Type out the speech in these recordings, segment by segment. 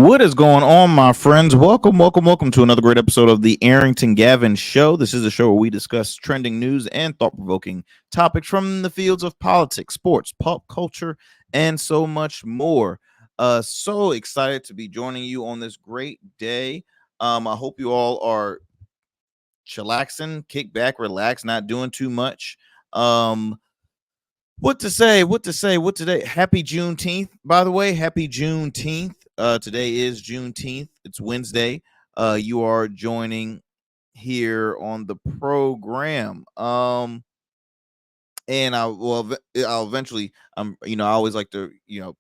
What is going on, my friends? Welcome to another great episode of the Arrington Gavin Show. This is a show where we discuss trending news and thought-provoking topics from the fields of politics, sports, pop culture, and so much more. So excited to be joining you on this great day. I hope you all are chillaxing, kick back, relax, not doing too much. What today? Happy Juneteenth, by the way. Happy Juneteenth. Today is Juneteenth. It's Wednesday. You are joining here on the program. And I'll eventually, I always like to,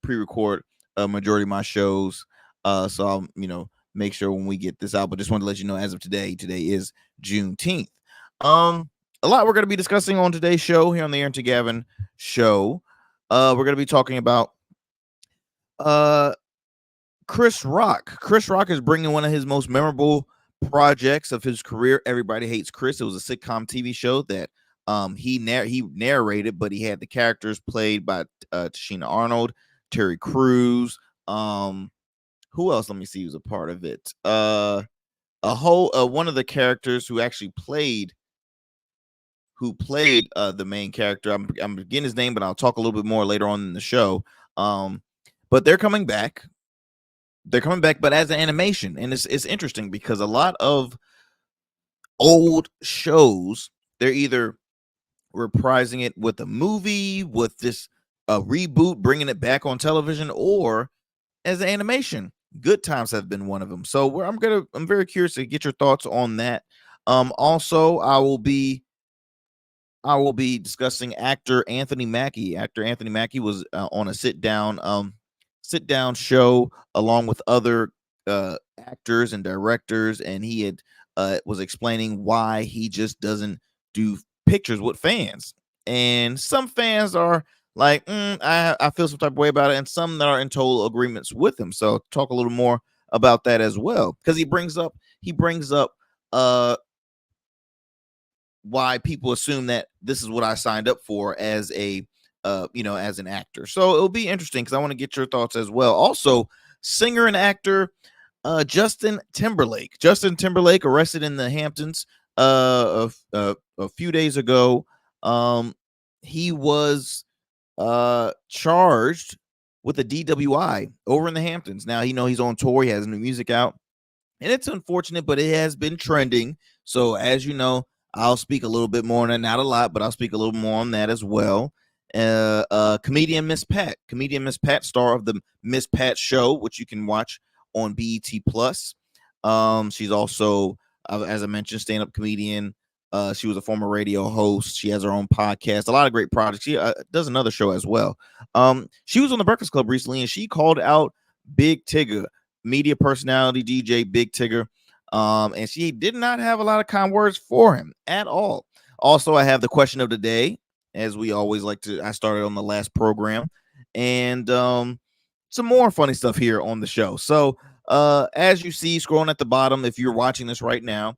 pre-record a majority of my shows. So I'll, make sure when we get this out. But just wanted to let you know, as of today is Juneteenth. A lot we're going to be discussing on today's show here on the Arrington Gavin Show. We're going to be talking about Chris Rock. Chris Rock is bringing one of his most memorable projects of his career, Everybody Hates Chris. It was a sitcom TV show that he narrated, but he had the characters played by Tashina Arnold, Terry Crews. Who else? Let me see who's a part of it. One of the characters who actually played the main character. I'm getting his name, but I'll talk a little bit more later on in the show. But they're coming back. But as an animation, and it's interesting because a lot of old shows, they're either reprising it with a movie, with this reboot, bringing it back on television, or as an animation. Good Times have been one of them. So I'm very curious to get your thoughts on that. Also, I will be discussing actor Anthony Mackie. Actor Anthony Mackie was on a sit down show along with other actors and directors, and he had was explaining why he just doesn't do pictures with fans. And some fans are like, I feel some type of way about it, and some that are in total agreements with him. So talk a little more about that as well, because he brings up why people assume that this is what I signed up for as a as an actor. So it'll be interesting because I want to get your thoughts as well. Also, singer and actor Justin Timberlake. Justin Timberlake arrested in the Hamptons a few days ago. He was charged with a DWI over in the Hamptons. Now, he's on tour. He has new music out, and it's unfortunate, but it has been trending. So as you know, I'll speak a little bit more on that, not a lot, but I'll speak a little more on that as well. Comedian Miss Pat, star of the Miss Pat Show, which you can watch on BET Plus. She's also, as I mentioned, stand-up comedian. She was a former radio host. She has her own podcast, a lot of great projects. She does another show as well. She was on the Breakfast Club recently, and she called out Big Tigger, media personality DJ Big Tigger. And she did not have a lot of kind words for him at all. Also, I have the question of the day, as we always like to. I started on the last program, and some more funny stuff here on the show. So, as you see, scrolling at the bottom, if you're watching this right now,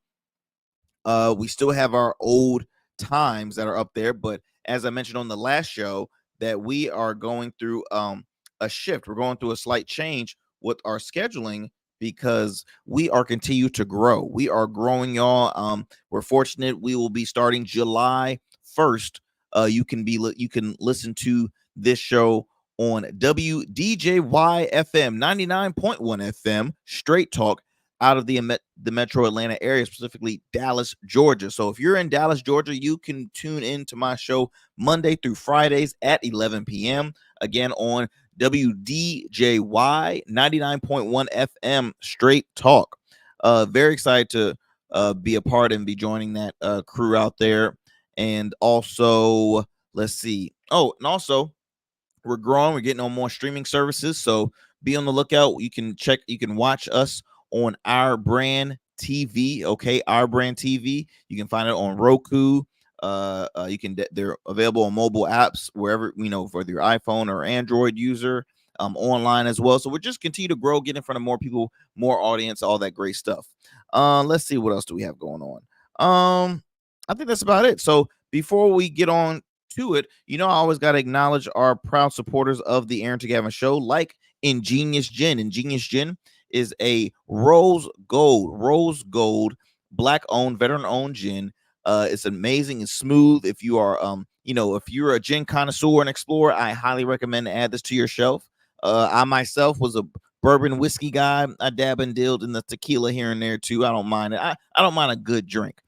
we still have our old times that are up there. But as I mentioned on the last show, that we are going through a shift. We're going through a slight change with our scheduling, because we are continue to grow. We are growing, y'all. We're fortunate. We will be starting July 1st. You can listen to this show on WDJY FM 99.1 FM, straight talk out of the metro Atlanta area, specifically Dallas, Georgia. So if you're in Dallas, Georgia, you can tune in to my show Monday through Fridays at 11 p.m. Again on WDJY 99.1 FM, straight talk. Very excited to be a part and be joining that crew out there. And also, let's see. Oh, and also, we're growing. We're getting on more streaming services. So be on the lookout. You can watch us on Our Brand TV. Okay, Our Brand TV. You can find it on Roku. They're available on mobile apps wherever, for your iPhone or Android user, online as well. So we're just continue to grow, get in front of more people, more audience, all that great stuff. Let's see, what else do we have going on? I think that's about it. So before we get on to it, I always got to acknowledge our proud supporters of the Arrington Gavin Show, like Ingenious Gin. Ingenious Gin is a rose gold, black owned, veteran owned gin. It's amazing and smooth. If you are, if you're a gin connoisseur and explorer, I highly recommend to add this to your shelf. I myself was a bourbon whiskey guy. I dab and dilled in the tequila here and there too. I don't mind it. I don't mind a good drink,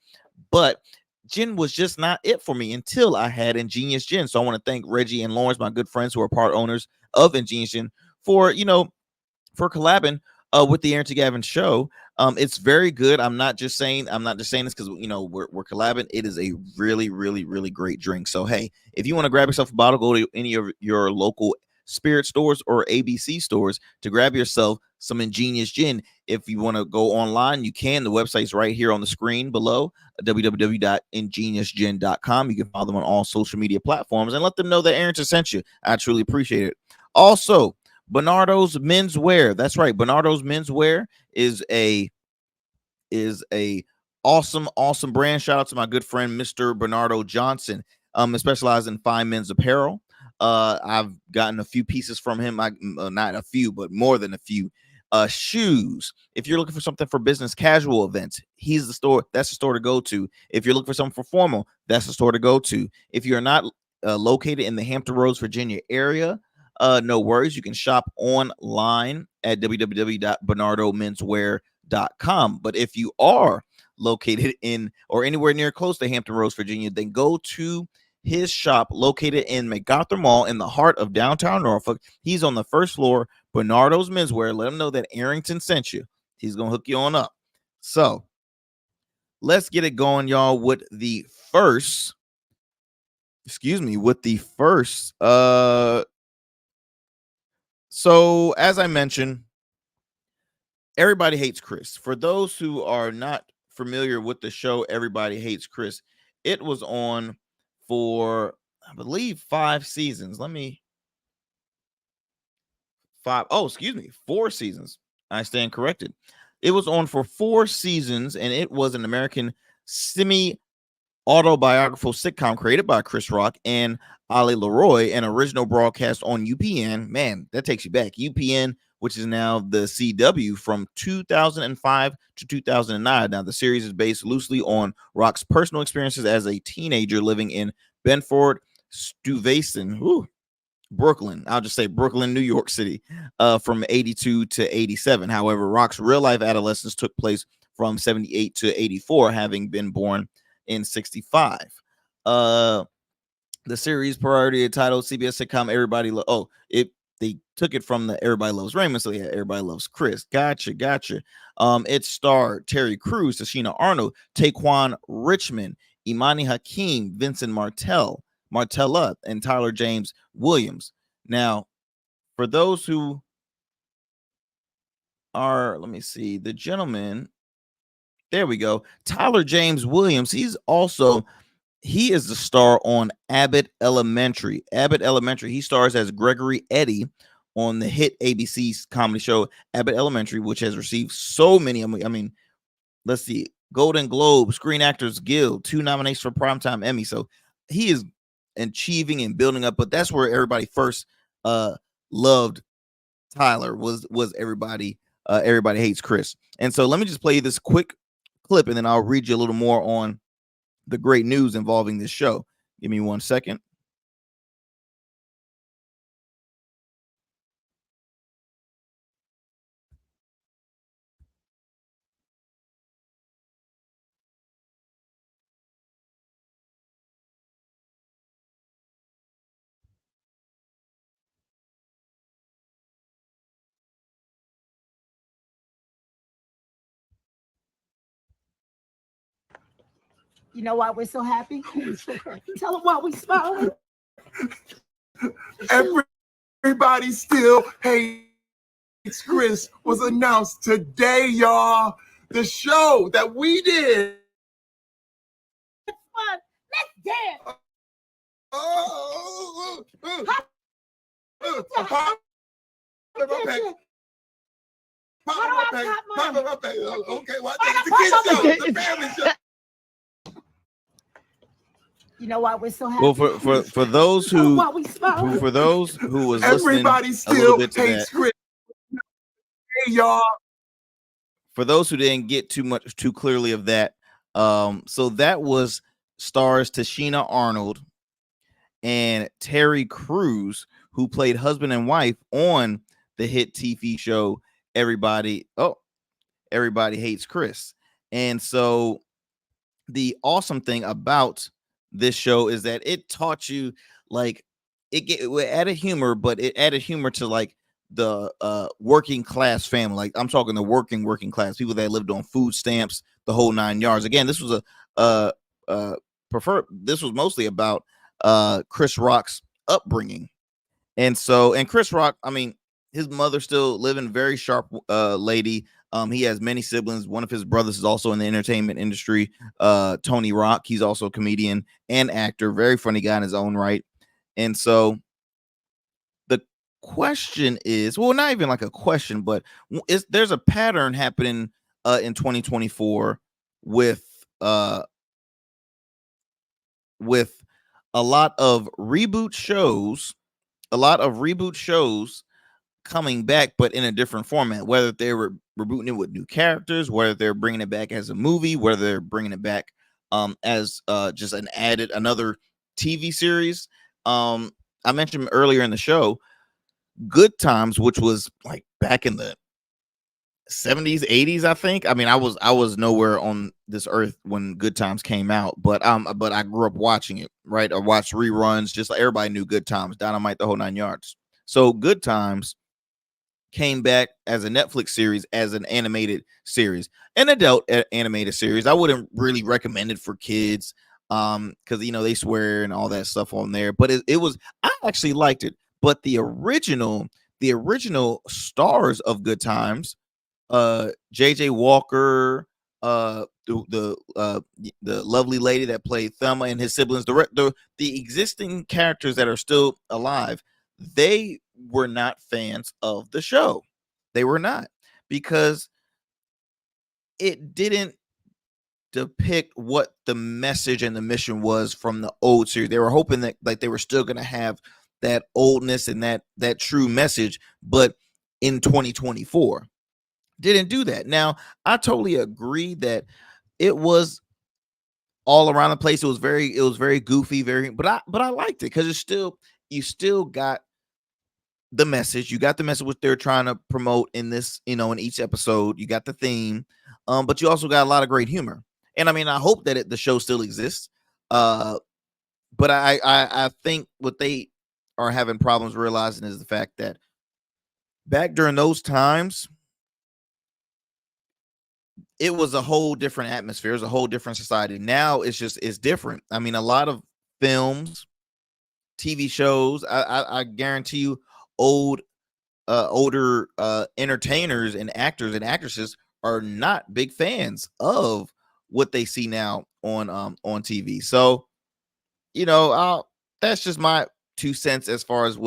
but gin was just not it for me until I had Ingenious Gin. So I want to thank Reggie and Lawrence, my good friends who are part owners of Ingenious Gin, for collabing with the Arrington Gavin show. It's very good. I'm not just saying this because we're collabing. It is a really, really, really great drink. So hey, if you want to grab yourself a bottle, go to any of your local spirit stores or ABC stores to grab yourself some Ingenious Gin. If you want to go online, you can. The website's right here on the screen below, www.ingeniousgin.com. You can follow them on all social media platforms and let them know that Arrington sent you. I truly appreciate it. Also, Bernardo's Menswear. That's right. Bernardo's Menswear is a awesome brand. Shout out to my good friend Mr. Bernardo Johnson. It specializes in fine men's apparel. I've gotten a few pieces from him. Not a few, but more than a few. Shoes. If you're looking for something for business casual events, he's the store. That's the store to go to. If you're looking for something for formal, that's the store to go to. If you're not located in the Hampton Roads, Virginia area, no worries. You can shop online at www.bernardomenswear.com. But if you are located in or anywhere near close to Hampton Roads, Virginia, then go to his shop located in MacArthur Mall in the heart of downtown Norfolk. He's on the first floor, Bernardo's Menswear. Let him know that Arrington sent you. He's going to hook you on up. So let's get it going, y'all, with the first, so as I mentioned, Everybody Hates Chris. For those who are not familiar with the show Everybody Hates Chris, it was on for, I believe, 5 seasons. 4 seasons. I stand corrected. It was on for 4 seasons, and it was an American semi-autobiographical sitcom created by Chris Rock and Ali Leroy, an original broadcast on UPN. Man, that takes you back. UPN, which is now the CW, from 2005 to 2009. Now, the series is based loosely on Rock's personal experiences as a teenager living in Bedford-Stuyvesant, Brooklyn. I'll just say Brooklyn, New York City, from 82 to 87. However, Rock's real-life adolescence took place from 78 to 84, having been born in 65. The series priority titled CBS sitcom Everybody they took it from the Everybody Loves Raymond, so yeah, Everybody Loves Chris. Gotcha. It starred Terry Crews, Tashina Arnold, Taquan Richmond, Imani Hakeem, Vincent Martella, and Tyler James Williams. Now, for those who are, let me see, the gentleman, there we go, Tyler James Williams, he is the star on Abbott Elementary. He stars as Gregory Eddy on the hit ABC comedy show Abbott Elementary, which has received so many. I mean, let's see, Golden Globe, Screen Actors Guild, 2 nominations for Primetime Emmy. So he is achieving and building up. But that's where everybody first loved Tyler was Everybody Hates Chris. And so let me just play this quick clip, and then I'll read you a little more on the great news involving this show. Give me 1 second. You know why we're so happy? Tell them why we smiling. Everybody Still Hates Chris was announced today, y'all. The show that we did. It's fun. Let's dance. Okay, well, it's the family show. You know why we're so happy? Well, for those who was listening Everybody a Still little bit to Hates that, Chris. Hey, y'all. for those who didn't get too clearly of that, so that was stars Tashina Arnold and Terry Crews, who played husband and wife on the hit TV show Everybody Hates Chris. And so the awesome thing about this show is that it taught you, like, it added humor, but it added humor to like the working class family. Like, I'm talking the working class people that lived on food stamps, the whole 9 yards. Again, this was this was mostly about Chris Rock's upbringing. And Chris Rock, I mean, his mother still living, very sharp lady. He has many siblings. One of his brothers is also in the entertainment industry, Tony Rock. He's also a comedian and actor, very funny guy in his own right. And so the question is, well, not even like a question, but there's a pattern happening in 2024 with a lot of reboot shows, coming back, but in a different format, whether they were rebooting it with new characters, whether they're bringing it back as a movie, whether they're bringing it back as just another TV series. I mentioned earlier in the show, Good Times, which was like back in the 70s, 80s, I think. I mean, I was nowhere on this earth when Good Times came out, but I grew up watching it, right? I watched reruns, just like everybody knew Good Times, Dynamite, the whole 9 yards. So Good Times came back as a Netflix series, as an animated series, an adult animated series. I wouldn't really recommend it for kids, because they swear and all that stuff on there. But I actually liked it. But the original stars of Good Times, JJ Walker, the lovely lady that played Thelma, and his siblings, the existing characters that are still alive, they were not fans of the show. They were not, because it didn't depict what the message and the mission was from the old series. They were hoping that, like, they were still going to have that oldness and that true message, but in 2024 didn't do that. Now, I totally agree that it was all around the place. It was very goofy, but I liked it, because you still got the message. You got the message what they're trying to promote in this, in each episode. You got the theme, but you also got a lot of great humor. And I mean, I hope that the show still exists. But I think what they are having problems realizing is the fact that back during those times, it was a whole different atmosphere. It was a whole different society. Now it's different. I mean, a lot of films, TV shows, I guarantee you, older entertainers and actors and actresses are not big fans of what they see now on TV. So, that's just my 2 cents as far as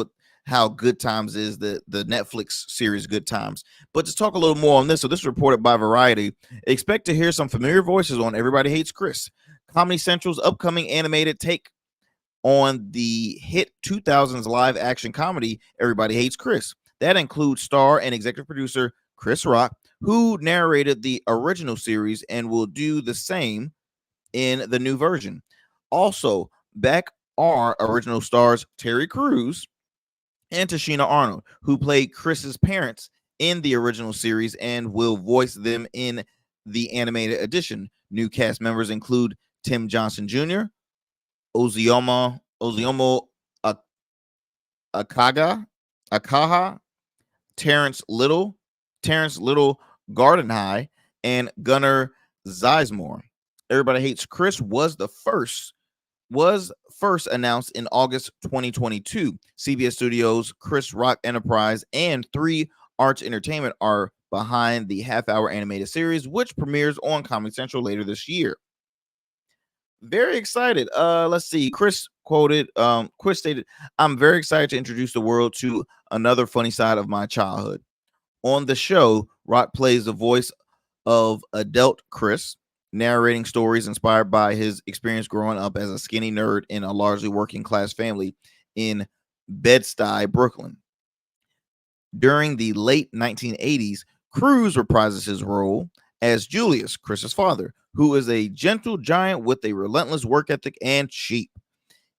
how Good Times is, the Netflix series Good Times. But to talk a little more on this, so this is reported by Variety. Expect to hear some familiar voices on Everybody Hates Chris, Comedy Central's upcoming animated take on the hit 2000s live action comedy Everybody Hates Chris. That includes star and executive producer Chris Rock, who narrated the original series and will do the same in the new version. Also, back are original stars Terry Crews and Tashina Arnold, who played Chris's parents in the original series and will voice them in the animated edition. New cast members include Tim Johnson Jr., Oziomo Akaha, Terrence Little Gardenhigh, and Gunnar Sizemore. Everybody Hates Chris was first announced in August 2022. CBS Studios, Chris Rock Enterprise, and 3 Arts Entertainment are behind the half-hour animated series, which premieres on Comedy Central later this year. Very excited. Let's see. Chris stated, "I'm very excited to introduce the world to another funny side of my childhood." On the show, Rock plays the voice of adult Chris, narrating stories inspired by his experience growing up as a skinny nerd in a largely working class family in Bed-Stuy, Brooklyn. During the late 1980s, Crews reprises his role as Julius, Chris's father, who is a gentle giant with a relentless work ethic and cheap.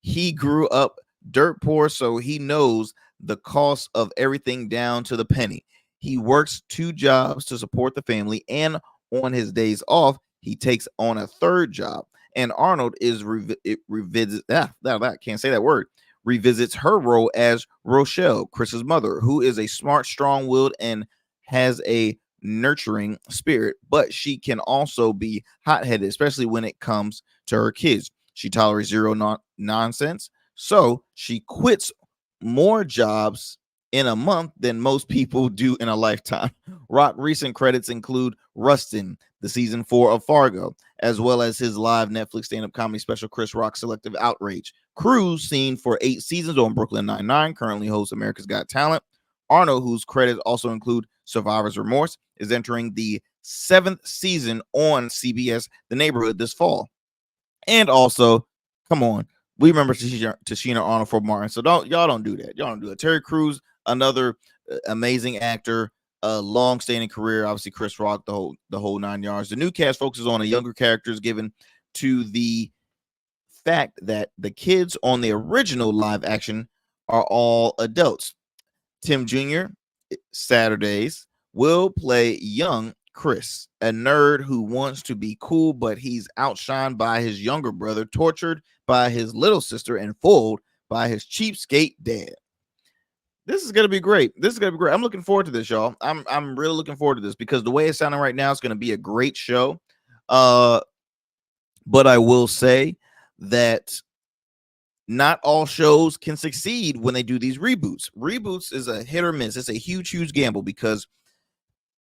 He grew up dirt poor, so he knows the cost of everything down to the penny. He works 2 jobs to support the family, and on his days off, he takes on a 3rd job. And Arnold is revisits her role as Rochelle, Chris's mother, who is a smart, strong-willed, and has a nurturing spirit, but she can also be hot-headed, especially when it comes to her kids. She tolerates zero nonsense, so she quits more jobs in a month than most people do in a lifetime. Rock recent credits include Rustin, the season 4 of Fargo, as well as his live Netflix stand-up comedy special, Chris Rock Selective Outrage. Cruz, seen for 8 seasons on Brooklyn Nine-Nine, currently hosts America's Got Talent. Arnold, whose credits also include Survivor's Remorse, is entering the 7th season on CBS The Neighborhood this fall. And also, come on, we remember Tashina Arnold for Martin, so y'all don't do that. Y'all don't do it. Terry Crews, another amazing actor, a long-standing career. Obviously, Chris Rock, the whole 9 yards. The new cast focuses on the younger characters, given to the fact that the kids on the original live action are all adults. Tim Jr. Saturdays will play young Chris, a nerd who wants to be cool, but he's outshined by his younger brother, tortured by his little sister, and fooled by his cheapskate dad. This is gonna be great. I'm looking forward to this, y'all. I'm really looking forward to this because the way it's sounding right now, it's gonna be a great show. But I will say that not all shows can succeed when they do these reboots. Reboots is a hit or miss. It's a huge gamble because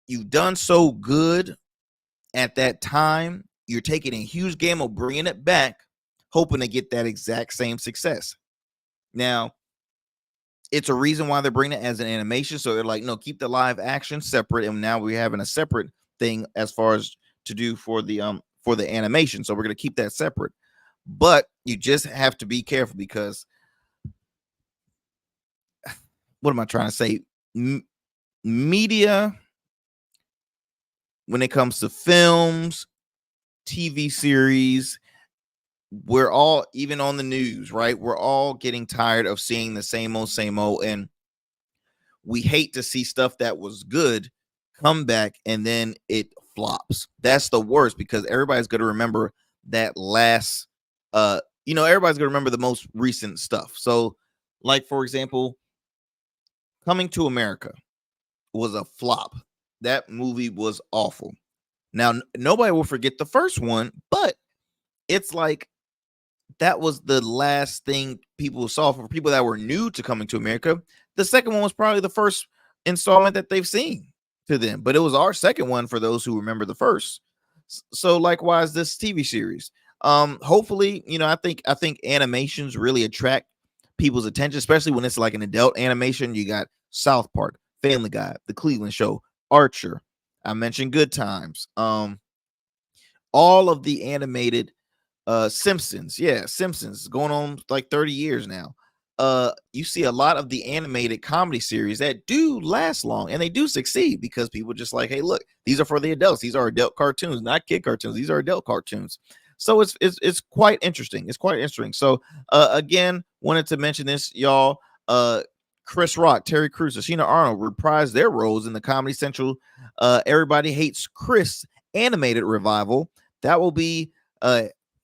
you've done so good at that time. You're taking a huge gamble, bringing it back, hoping to get that exact same success. Now, it's a reason why they're bringing it as an animation. So they're like, no, keep the live action separate. And now we're having a separate thing as far as to do for the animation. So we're going to keep that separate. But you just have to be careful because what am I trying to say? Media, when it comes to films, TV series, we're all, even on the news, right? We're all getting tired of seeing the same old, and we hate to see stuff that was good come back and then it flops. That's the worst because everybody's going to remember that last, everybody's going to remember the most recent stuff. So, like, for example, Coming to America was a flop. That movie was awful. Now, nobody will forget the first one, but it's like that was the last thing people saw for people that were new to Coming to America. The second one was probably the first installment that they've seen to them, but it was our second one for those who remember the first. So likewise, this TV series. Hopefully, I think animations really attract people's attention, especially when it's like an adult animation. You got South Park, Family Guy, The Cleveland Show, Archer. I mentioned Good Times. All of the animated Simpsons. Yeah, Simpsons going on like 30 years now. You see a lot of the animated comedy series that do last long and they do succeed because people just like, hey, look, these are for the adults. These are adult cartoons, not kid cartoons. These are adult cartoons. So it's quite interesting. It's quite interesting. So again, wanted to mention this, y'all. Chris Rock, Terry Crews, Tashina Arnold reprised their roles in the Comedy Central Everybody Hates Chris animated revival. That will be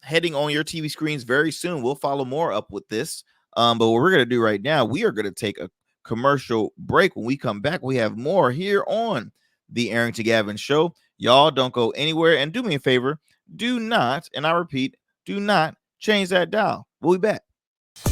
heading on your TV screens very soon. We'll follow more up with this. But what we're going to do right now, we are going to take a commercial break. When we come back, we have more here on the Arrington Gavin Show. Y'all don't go anywhere. And do me a favor, do not, and I repeat, do not change that dial. We'll be back.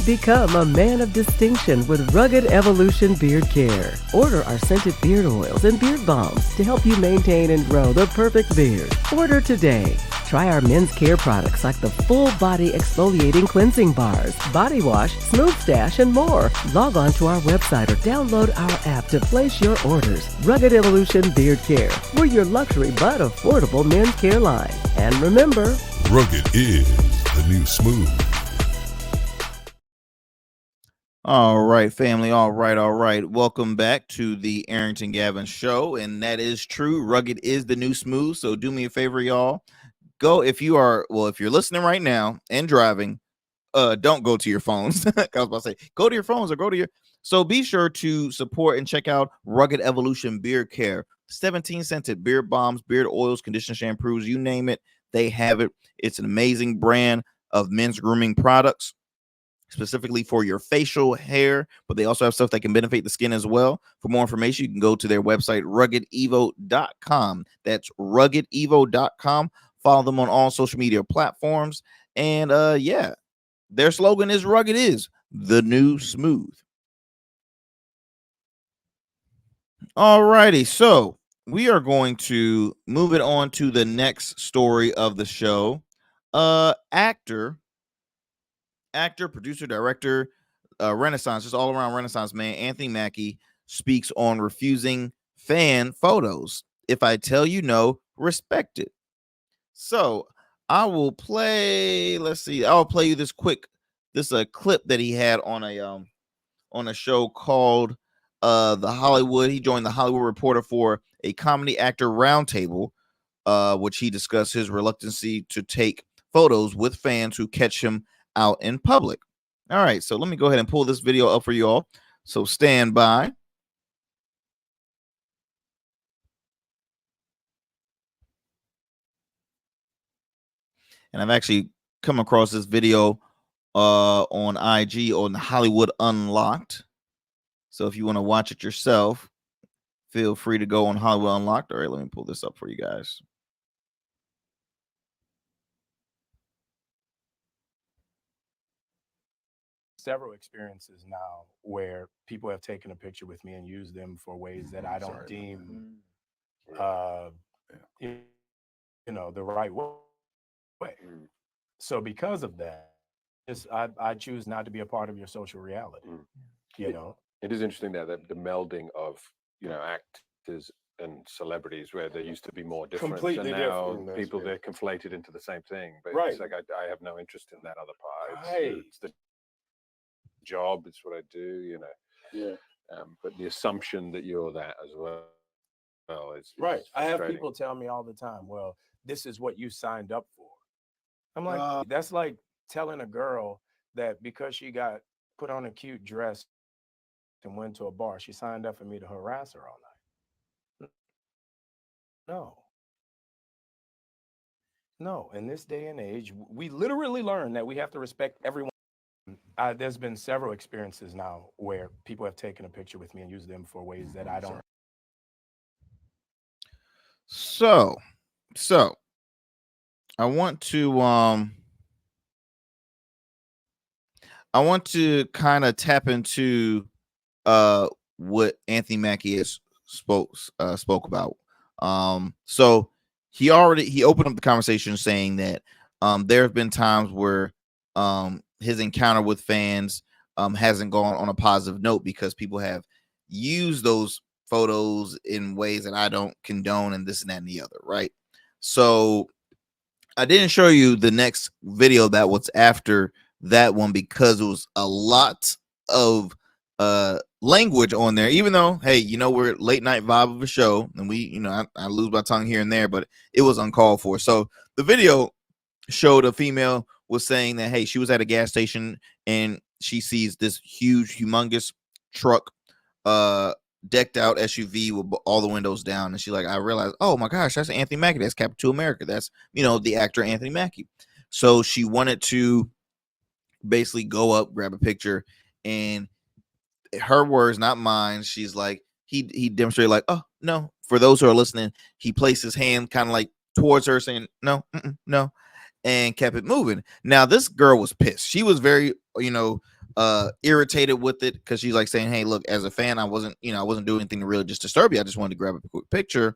Become a man of distinction with Rugged Evolution Beard Care. Order our scented beard oils and beard balms to help you maintain and grow the perfect beard. Order today. Try our men's care products like the full body exfoliating cleansing bars, body wash, smooth stash, and more. Log on to our website or download our app to place your orders. Rugged Evolution Beard Care. We're your luxury but affordable men's care line. And remember, rugged is the new smooth. All right, family. All right, all right. Welcome back to the Arrington Gavin show. And that is true. Rugged is the new smooth. So do me a favor, y'all. Go if you're listening right now and driving, don't go to your phones. I was about to say, go to your phones or go to your. So be sure to support and check out Rugged Evolution Beard Care. 17 scented beard bombs, beard oils, conditioner shampoos, you name it, they have it. It's an amazing brand of men's grooming products specifically for your facial hair, but they also have stuff that can benefit the skin as well. For more information, you can go to their website, ruggedevo.com. That's ruggedevo.com. Follow them on all social media platforms. And yeah, their slogan is Rugged is the new smooth. All righty. So we are going to move it on to the next story of the show. Actor, producer, director, Renaissance, just all around Renaissance man, Anthony Mackie speaks on refusing fan photos. If I tell you no, respect it. So I will play. Let's see. I'll play you this clip that he had on a show called The Hollywood. He joined the Hollywood Reporter for a comedy actor roundtable, which he discussed his reluctancy to take photos with fans who catch him out in public. All right, so let me go ahead and pull this video up for you all. So stand by. And I've actually come across this video on IG on Hollywood Unlocked. So if you want to watch it yourself, feel free to go on Hollywood Unlocked. All right, let me pull this up for you guys. Several experiences now where people have taken a picture with me and used them for ways that I don't deem, you know, the right way. So because of that, I choose not to be a part of your social reality. You know, it is interesting there that the melding of, you know, actors and celebrities where there used to be more difference, Completely and now different. people they're conflated into the same thing. But Right. it's like I have no interest in that other part. Right. It's the job. It's what I do. You know. Yeah. But the assumption that you're that as well. Is Right. I have frustrating. people tell me all the time, well, this is what you signed up for. I'm like, that's like telling a girl that because she got put on a cute dress and went to a bar, she signed up for me to harass her all night. No. In this day and age, we literally learn that we have to respect everyone. There's been several experiences now where people have taken a picture with me and used them for ways that I don't. So I want to kind of tap into what Anthony Mackie has spoke about. So he opened up the conversation saying that there have been times where his encounter with fans hasn't gone on a positive note because people have used those photos in ways that I don't condone and this and that and the other, right? So I didn't show you the next video that was after that one because it was a lot of language on there, even though, hey, you know, we're late night vibe of a show and we, you know, I lose my tongue here and there, but it was uncalled for. So the video showed a female was saying that, hey, she was at a gas station and she sees this huge, humongous truck, decked out SUV with all the windows down, and she's like, I realized, oh my gosh, that's Anthony Mackie, that's Capital to America, that's, you know, the actor Anthony Mackie. So she wanted to basically go up, grab a picture, and her words, not mine, she's like, he demonstrated like, oh no, for those who are listening, he placed his hand kind of like towards her saying no, no, and kept it moving. Now this girl was pissed. She was very, you know, irritated with it because she's like saying, hey, look, as a fan, I wasn't doing anything to really just disturb you. I just wanted to grab a quick picture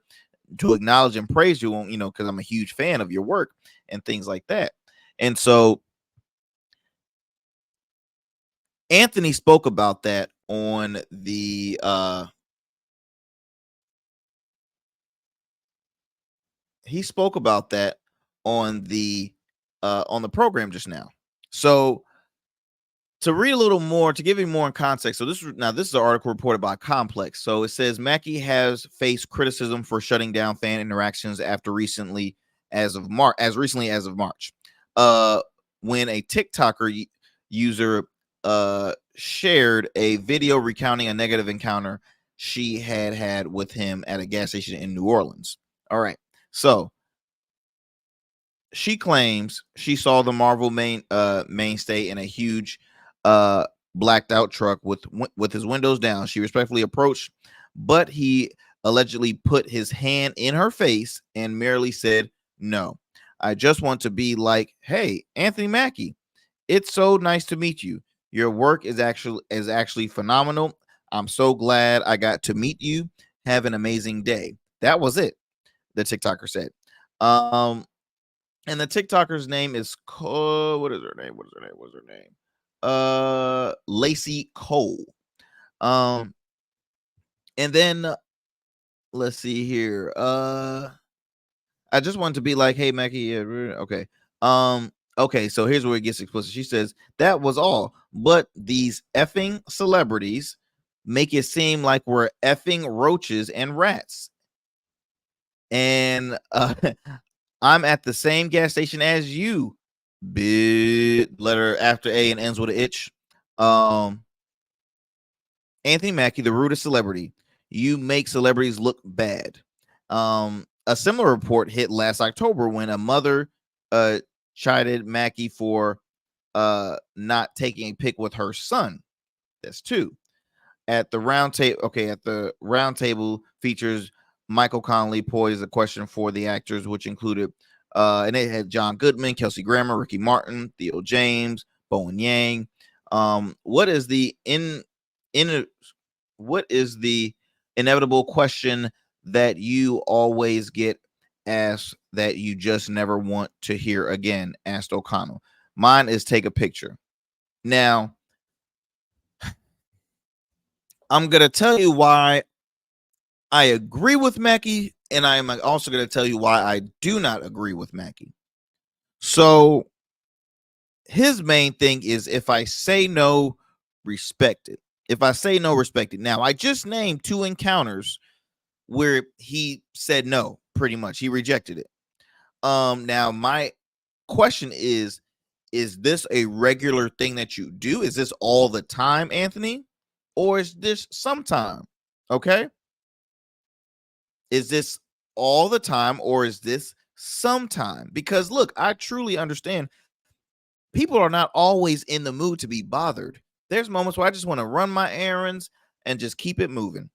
to acknowledge and praise you, you know, because I'm a huge fan of your work and things like that. And so Anthony spoke about that on the on the program just now. So to read a little more, to give you more in context. So this is an article reported by Complex. So it says Mackie has faced criticism for shutting down fan interactions after recently as of March, when a TikToker user shared a video recounting a negative encounter she had with him at a gas station in New Orleans. All right. So she claims she saw the Marvel mainstay in a huge blacked out truck with his windows down. She respectfully approached, but he allegedly put his hand in her face and merely said, "No, I just want to be like, hey, Anthony Mackie, it's so nice to meet you. Your work is actually phenomenal. I'm so glad I got to meet you. Have an amazing day." That was it, the TikToker said. And the TikToker's name is what is her name? Lacey Cole. And then let's see here. I just wanted to be like, hey, Mackie. Yeah, okay. Okay, so here's where it gets explicit. She says, that was all. But these effing celebrities make it seem like we're effing roaches and rats. And I'm at the same gas station as you. Big letter after A and ends with an itch. Anthony Mackie, the rudest celebrity. You make celebrities look bad. A similar report hit last October when a mother chided Mackie for not taking a pic with her son. That's two. At the round table features Michael Connelly posed a question for the actors, which included and it had John Goodman, Kelsey Grammer, Ricky Martin, Theo James, Bowen Yang. What is the inevitable question that you always get asked that you just never want to hear again? Asked O'Connell. Mine is take a picture. Now, I'm going to tell you why I agree with Mackie, and I am also going to tell you why I do not agree with Mackie. So his main thing is, if I say no, respect it. If I say no, respect it. Now, I just named 2 encounters where he said no, pretty much. He rejected it. Now, my question is this a regular thing that you do? Is this all the time, Anthony? Or is this sometime? Okay? Is this all the time, or is this sometime? Because look, I truly understand people are not always in the mood to be bothered. There's moments where I just want to run my errands and just keep it moving.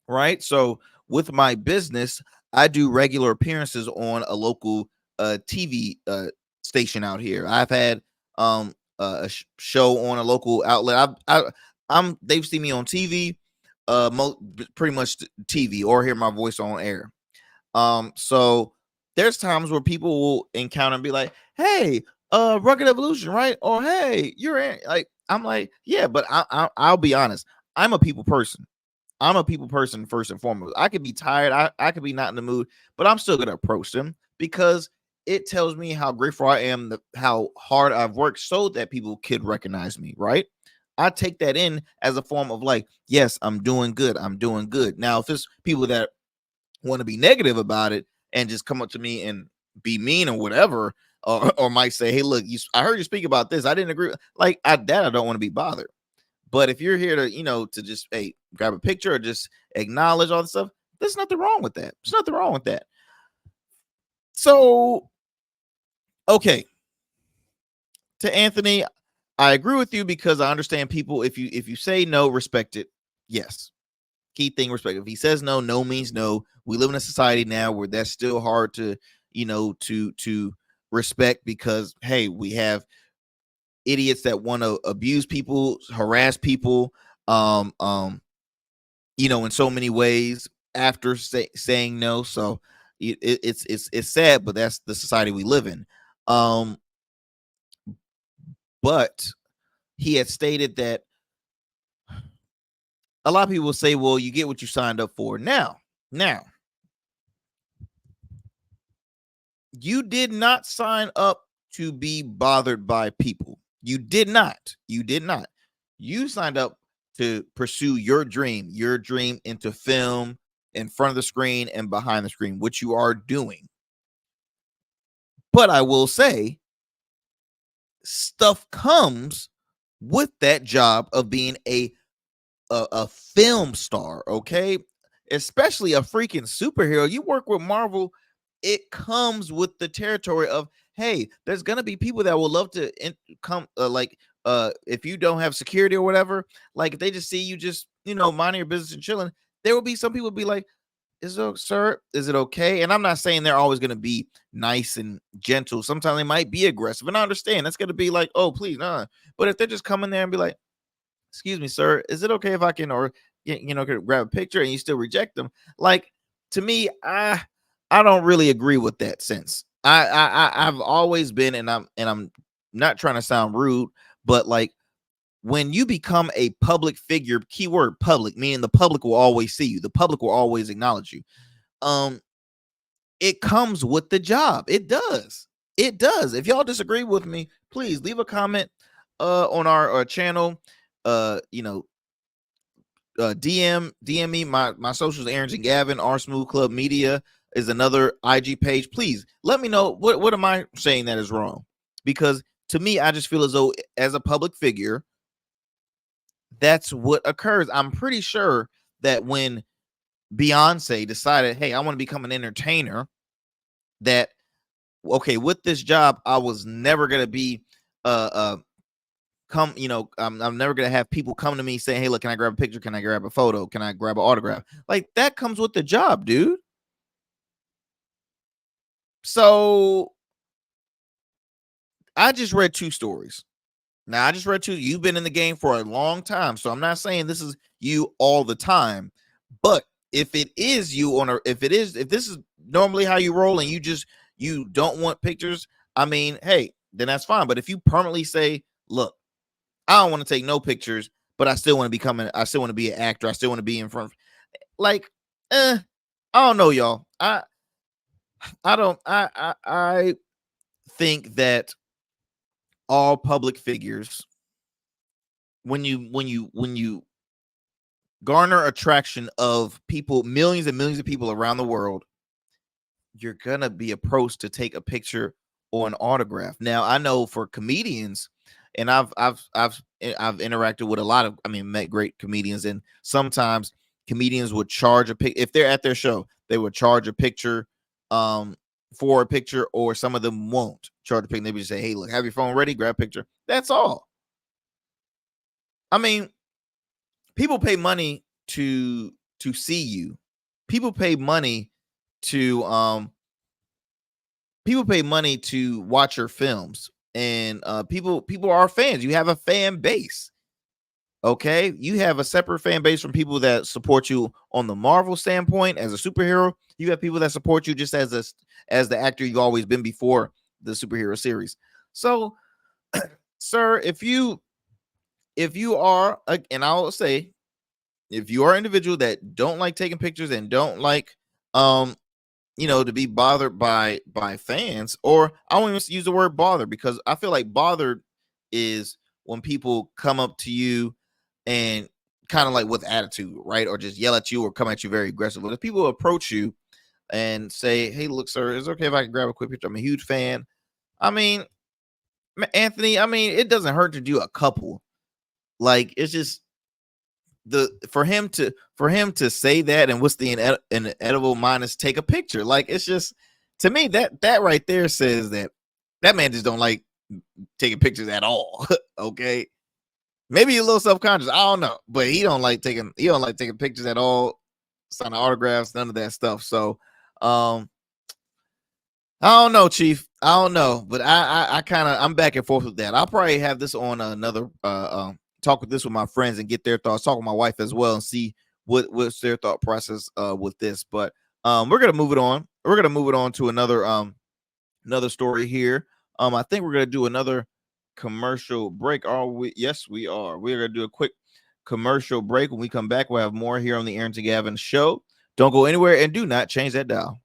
Right? So with my business, I do regular appearances on a local TV station out here. I've had a show on a local outlet. They've seen me on TV, pretty much TV, or hear my voice on air. So there's times where people will encounter and be like, "Hey, Rugged Evolution, right?" Or, "Hey, you're in." Like, I'm like, "Yeah," but I'll be honest. I'm a people person. I'm a people person first and foremost. I could be tired. I could be not in the mood, but I'm still gonna approach them because it tells me how grateful I am, how hard I've worked so that people could recognize me, right? I take that in as a form of like, yes, I'm doing good. I'm doing good. Now, if it's people that want to be negative about it and just come up to me and be mean or whatever, or might say, "Hey, look, I heard you speak about this. I didn't agree." Like I don't want to be bothered. But if you're here to, to just, hey, grab a picture or just acknowledge all the stuff, there's nothing wrong with that. There's nothing wrong with that. So, okay. To Anthony, I agree with you because I understand people. If you say no, respect it. Yes. Key thing, respect. If he says no, no means no. We live in a society now where that's still hard to, to respect because, hey, we have idiots that want to abuse people, harass people, in so many ways after saying no. So it's sad, but that's the society we live in. But he had stated that a lot of people say, well, you get what you signed up for. Now, you did not sign up to be bothered by people. You did not. You did not. You signed up to pursue your dream into film, in front of the screen and behind the screen, which you are doing. But I will say, stuff comes with that job of being a film star, okay? Especially a freaking superhero. You work with Marvel, it comes with the territory of, hey, there's gonna be people that will love to come, if you don't have security or whatever, like if they just see you just, minding your business and chilling, there will be some people be like, sir, is it okay? And I'm not saying they're always going to be nice and gentle. Sometimes they might be aggressive, and I understand that's going to be like, oh, please, nah. But if they're just coming there and be like, excuse me, sir, is it okay if I can, or can grab a picture, and you still reject them? Like, to me, I don't really agree with that sense. I've always been, and I'm not trying to sound rude, but like, when you become a public figure, keyword public, meaning the public will always see you, the public will always acknowledge you. It comes with the job. It does. If y'all disagree with me, please leave a comment on our channel. DM me. My socials, Arrington Gavin. Our Smooth Club Media is another IG page. Please let me know what am I saying that is wrong, because to me, I just feel as though as a public figure, that's what occurs. I'm pretty sure that when Beyonce decided, hey, I want to become an entertainer, that, okay, with this job, I was never going to be, I'm never going to have people come to me saying, hey, look, can I grab a picture? Can I grab a photo? Can I grab an autograph? Like, that comes with the job, dude. So I just read 2 stories. Now, I just read 2. You've been in the game for a long time, so I'm not saying this is you all the time. But if it is you if this is normally how you roll, and you don't want pictures, I mean, hey, then that's fine. But if you permanently say, look, I don't want to take no pictures, but I still want to I still want to be an actor, I still want to be in front of, like, I don't know, y'all. I think that all public figures, when you garner attraction of people, millions and millions of people around the world, you're gonna be approached to take a picture or an autograph. Now, I know for comedians, and I've interacted with a lot of, met great comedians, and sometimes comedians would charge if they're at their show, they would charge a picture for a picture, or some of them won't charge a picture. They would just say, hey, look, have your phone ready, grab a picture. That's all. I mean, people pay money to see you. People pay money to watch your films, and people are fans. You have a fan base. Okay, you have a separate fan base from people that support you on the Marvel standpoint as a superhero. You have people that support you just as the actor you've always been before the superhero series. So, sir, if you are, and I'll say, if you are an individual that don't like taking pictures and don't like to be bothered by fans, or I won't even use the word bother, because I feel like bothered is when people come up to you and kind of like with attitude, right? Or just yell at you or come at you very aggressively. If people approach you and say, hey, look, sir, is it okay if I can grab a quick picture? I'm a huge fan. I mean, Anthony, it doesn't hurt to do a couple. Like, it's just for him to say that, and what's the inedible minus take a picture? Like, it's just, to me, that right there says that man just don't like taking pictures at all. Okay, maybe a little self-conscious, I don't know, but he don't like taking pictures at all, signing autographs, none of that stuff. So I don't know, Chief. I don't know, but I'm back and forth with that. I'll probably have this on another talk with my friends and get their thoughts, talk with my wife as well, and see what's their thought process with this. But we're gonna move it on. We're gonna move it on to another story here. I think we're gonna do another commercial break. Are we? Yes, we are. We're gonna do a quick commercial break. When we come back, we'll have more here on the Arrington Gavin Show. Don't go anywhere, and do not change that dial.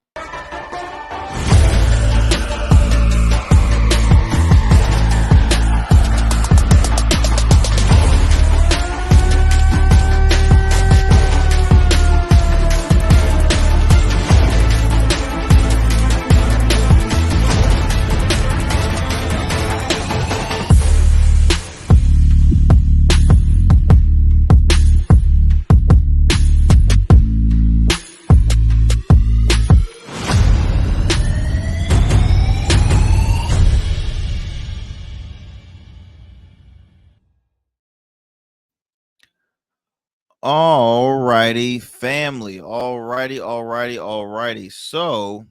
All righty, family. All righty. So,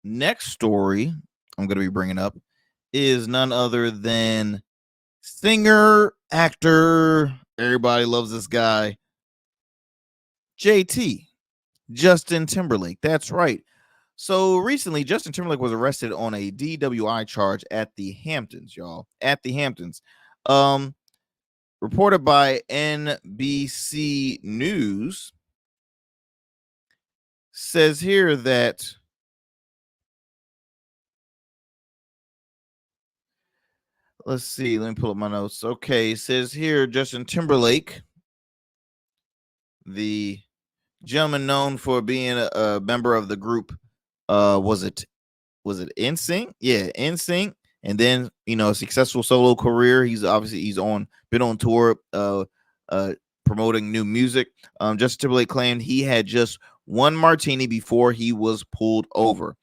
next story I'm going to be bringing up is none other than singer, actor. Everybody loves this guy, JT, Justin Timberlake. That's right. So recently, Justin Timberlake was arrested on a DWI charge at the Hamptons, y'all. At the Hamptons. Reported by NBC News, says here that let's see, let me pull up my notes. Okay, it says here Justin Timberlake, the gentleman known for being a member of the group, was it NSYNC? Yeah, NSYNC. And then, a successful solo career. He's been on tour, promoting new music. Justin Timberlake claimed he had just one martini before he was pulled over,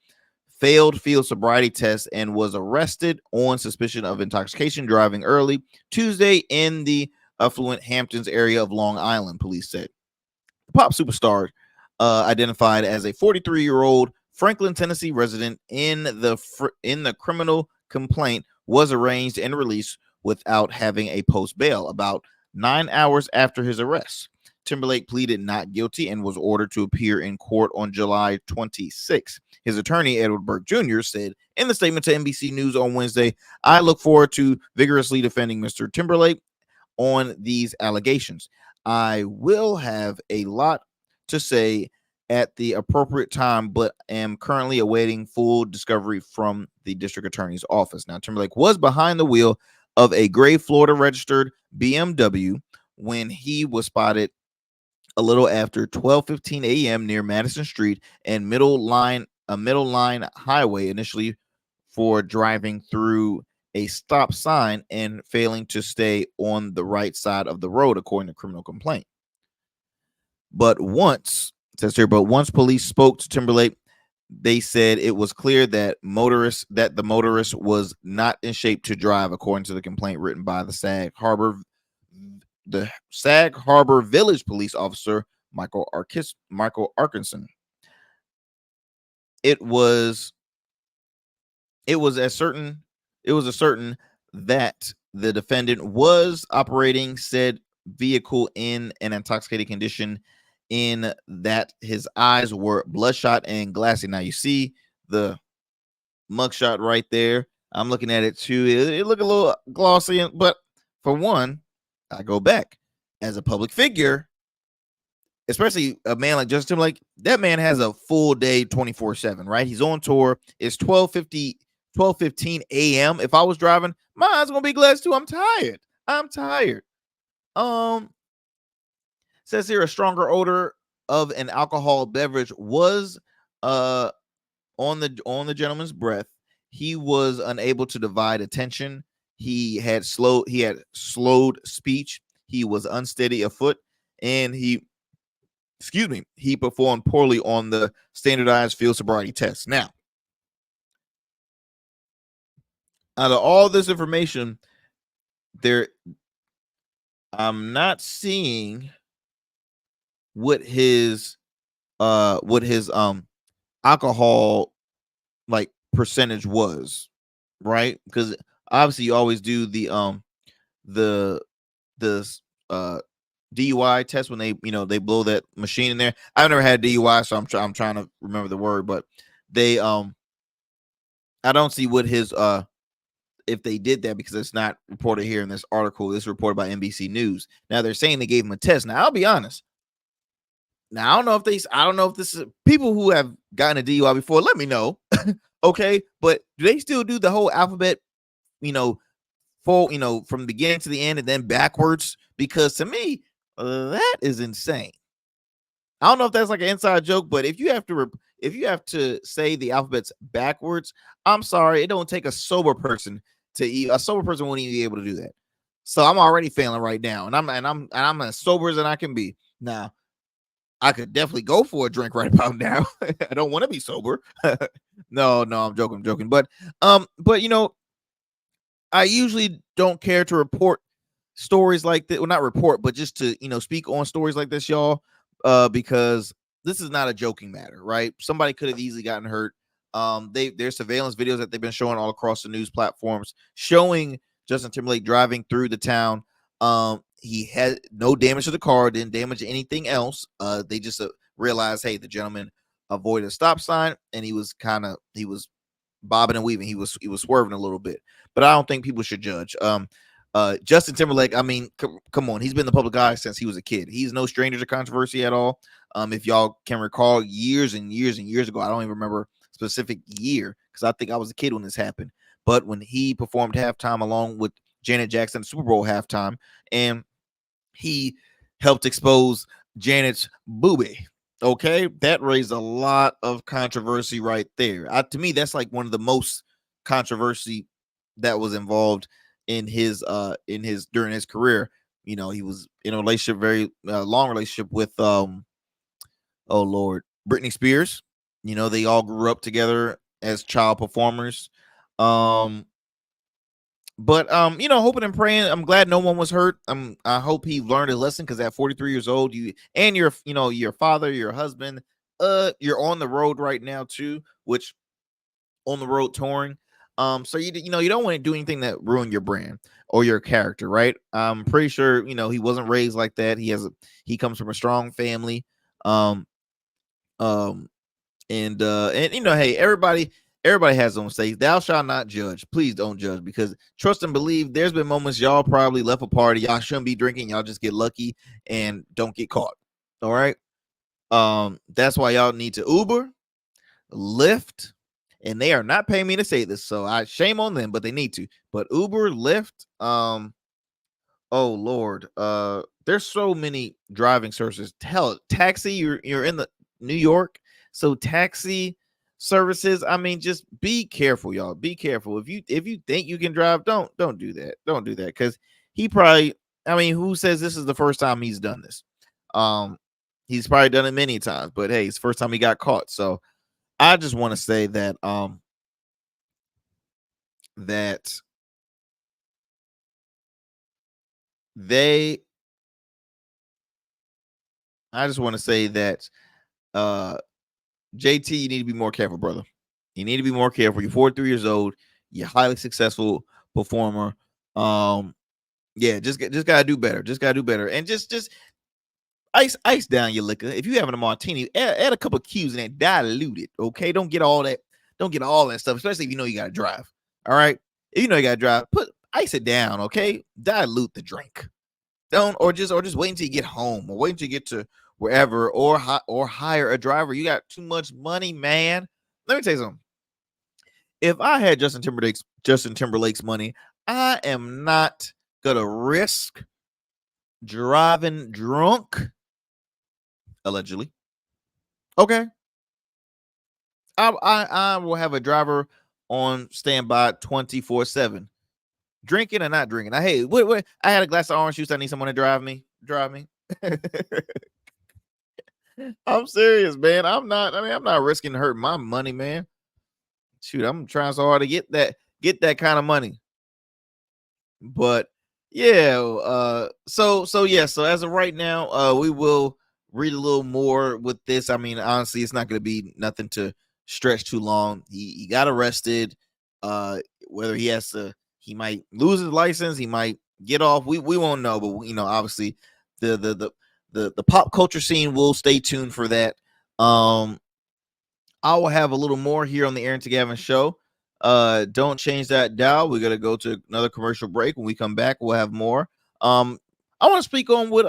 failed field sobriety test, and was arrested on suspicion of intoxication driving early Tuesday in the affluent Hamptons area of Long Island, police said. The pop superstar, identified as a 43-year-old Franklin, Tennessee resident in the criminal complaint, was arraigned and released without having a post bail about 9 hours after his arrest. Timberlake pleaded not guilty and was ordered to appear in court on July 26. His attorney, Edward Burke Jr., said in the statement to NBC News on Wednesday, "I look forward to vigorously defending Mr. Timberlake on these allegations. I will have a lot to say at the appropriate time, but am currently awaiting full discovery from the district attorney's office." Now, Timberlake was behind the wheel of a gray Florida registered BMW when he was spotted a little after 12:15 a.m. near Madison Street and Middle Line Highway, initially for driving through a stop sign and failing to stay on the right side of the road, according to criminal complaint. But once police spoke to Timberlake, they said it was clear that the motorist was not in shape to drive, according to the complaint written by the Sag Harbor Village police officer Michael Arkinson. It was certain that the defendant was operating said vehicle in an intoxicated condition, in that his eyes were bloodshot and glassy. Now you see the mugshot right there. I'm looking at it too. It look a little glossy, but for one, I go back as a public figure, especially a man like Justin Timberlake. That man has a full day 24/7, right? He's on tour. It's 12:15 a.m. If I was driving, my eyes gonna be glazed too. I'm tired. Says here a stronger odor of an alcohol beverage was on the gentleman's breath. He was unable to divide attention. He had slowed speech. He was unsteady afoot, and he performed poorly on the standardized field sobriety test. Now, out of all this information, I'm not seeing what his alcohol like percentage was, right? Because obviously you always do the DUI test when they blow that machine in there. I've never had DUI, so I'm trying to remember the word, but they I don't see what his if they did that, because it's not reported here in this article. It's reported by NBC News. Now they're saying they gave him a test. Now I'll be honest. Now I don't know if this is people who have gotten a DUI before. Let me know, okay? But do they still do the whole alphabet, full, from the beginning to the end and then backwards? Because to me, that is insane. I don't know if that's like an inside joke, but if you have to say the alphabets backwards, I'm sorry, it don't take a sober person a sober person won't even be able to do that. So I'm already failing right now, and I'm as sober as I can be. Now, I could definitely go for a drink right about now. I don't want to be sober. No, I'm joking. But I usually don't care to report stories like that. Well, not report, but just to speak on stories like this, y'all, because this is not a joking matter, right? Somebody could have easily gotten hurt. There's surveillance videos that they've been showing all across the news platforms showing Justin Timberlake driving through the town. He had no damage to the car, didn't damage anything else. They just realized, hey, the gentleman avoided a stop sign, and he was bobbing and weaving. He was swerving a little bit, but I don't think people should judge. Justin Timberlake, I mean, come on, he's been in the public eye since he was a kid. He's no stranger to controversy at all. If y'all can recall, years and years and years ago, I don't even remember specific year because I think I was a kid when this happened. But when he performed halftime along with Janet Jackson, Super Bowl halftime, and he helped expose Janet's boobie. Okay, that raised a lot of controversy right there. To me, that's like one of the most controversy that was involved in his during his career. He was in a relationship, very long relationship with oh Lord, Britney Spears. They all grew up together as child performers. But hoping and praying. I'm glad no one was hurt. I hope he learned a lesson, because at 43 years old, you're your father, your husband, you're on the road right now too, which on the road touring. So you don't want to do anything that ruin your brand or your character, right? I'm pretty sure he wasn't raised like that. He comes from a strong family. And hey, everybody has their own mistakes. Thou shalt not judge. Please don't judge, because trust and believe, there's been moments y'all probably left a party y'all shouldn't be drinking. Y'all just get lucky and don't get caught. All right. That's why y'all need to Uber, Lyft, and they are not paying me to say this, so I shame on them, but they need to. But Uber, Lyft, oh Lord, there's so many driving services. Taxi, you're in the New York, so taxi services. I mean, just be careful, y'all. Be careful. If you think you can drive, don't do that. Don't do that, because he probably. I mean, who says this is the first time he's done this? He's probably done it many times, but hey, it's the first time he got caught. So I just want to say that I just want to say that JT, you need to be more careful, brother. You need to be more careful. You're 43 years old. You're a highly successful performer. Yeah, just gotta do better. Just gotta do better. And just ice down your liquor. If you having a martini, add a couple of cues in it, dilute it. Okay, don't get all that stuff, especially if you know you gotta drive. All right, if you know you gotta drive, ice it down. Okay, dilute the drink. Don't or just wait until you get home, or wait until you get to wherever, or hire a driver. You got too much money, man. Let me tell you something. If I had Justin Timberlake's money, I am not gonna risk driving drunk, allegedly. Okay, I will have a driver on standby 24/7, drinking or not drinking. Hey, wait, I had a glass of orange juice. I need someone to drive me. I'm serious, man. I'm not risking hurting my money, man. Shoot, I'm trying so hard to get that kind of money. But yeah, so as of right now, we will read a little more with this. I mean, honestly, it's not going to be nothing to stretch too long. He got arrested. Whether he might lose his license, he might get off. We won't know, but obviously the pop culture scene will stay tuned for that. I will have a little more here on the Arrington Gavin show. Don't change that dial. We're gonna go to another commercial break. When we come back, we'll have more. I want to speak on what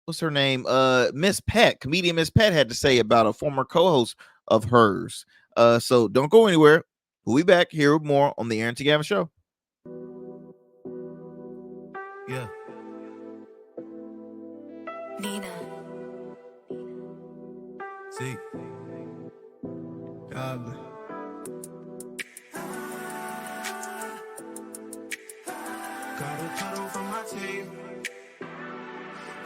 what's her name? Miss Pat, comedian Miss Pat, had to say about a former co-host of hers. So don't go anywhere. We'll be back here with more on the Arrington Gavin show. Yeah. Nina. See. Godly. Gotta put on for my team.